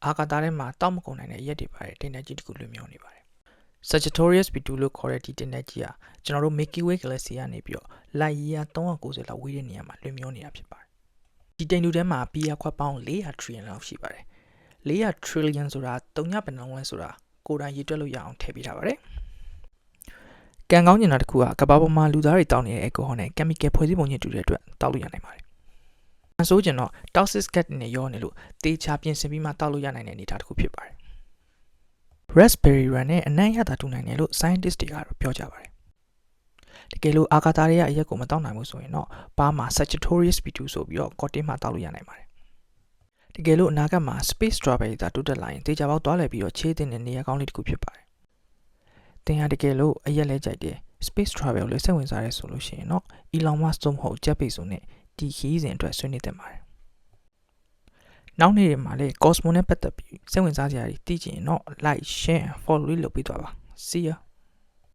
အာကာသထဲမှာတောက်မကုန်နိုင်တဲ့ရက်တွေပါတယ်တင်တဲ့ကြီးတစ်ခုလွှင့်မြောနေပါတယ် Sagittarius B2 လို့ခေါ်တဲ့ဒီတင်တဲ့ကြီးဟာကျွန်တော်တို့ Milky Way Galaxy ကနေပြီးတော့ light year 390လောက်ဝေးတဲ့နေရာမှာလွှင့်မြောနေတာဖြစ်ပါတယ်ဒီတိမ်တူထဲမှာ PR ခွက်ပေါင်း400 trillion လောက်ရှိပါတယ်400 trillion ဆိုတာ3ညပင်လုံးလဲဆိုတာကိုယ်တိုင်ရေတွက်လို့ရအောင်ထည့်ပေးထားပါတယ်ကံကောင်းကျင်တာတစ်ခုကကမ္ဘာပေါ်မှာလူသားတွေတောက်နေတဲ့ alcohol နဲ့ chemical ဖွဲ့စည်းပုံချင်းတူတဲ့အတွက်တောက်လို့ရနိုင်ပါတယ်အဆိုးကျင်တော့ toxic gas နဲ့ရောနေလို့တေချာပြင်ဆင်ပြီးမှတောက်လို့ရနိုင်တဲ့အနေအထားတစ်ခုဖြစ်ပါတယ် raspberry run နဲ့အနံ့ရတာတူနိုင်တယ်လို့ scientist တွေကတော့ပြောကြပါတယ်တကယ်လို့အာကာသရဲ့အရက်ကိုမတောက်နိုင်ဘူးဆိုရင်တော့ပါးမှာ Sagittarius B2 ဆိုပြီးတော့ Cortin မှာတောက်လို့ရနိုင်ပါတယ်တကယ်လို့အနာဂတ်မှာ space strawberry သာတိုးတက်လာရင်တေချာပေါက်သွားလဲပြီးတော့ချေးတင်တဲ့နေရာကောင်းလေးတစ်ခုဖြစ်ပါတယ်တင်ဟာတကယ်လို့အရက်လဲကြိုက်တယ် space travel ကိုလည်းစိတ်ဝင်စားရဲဆိုလို့ရှိရင်တော့ Elon Musk တို့မဟုတ် Jeff Bezos နဲ့ဒီခီးစဉ်အတွက်ဆွေးနွေးတင်ပါတယ်နောက်နေ့တွေမှာလည်း Cosmo နဲ့ပတ်သက်ပြီးစိတ်ဝင်စားစရာတွေသိချင်ရင်တော့ like share and follow လေးလုပ်ပေးသွားပါ see ya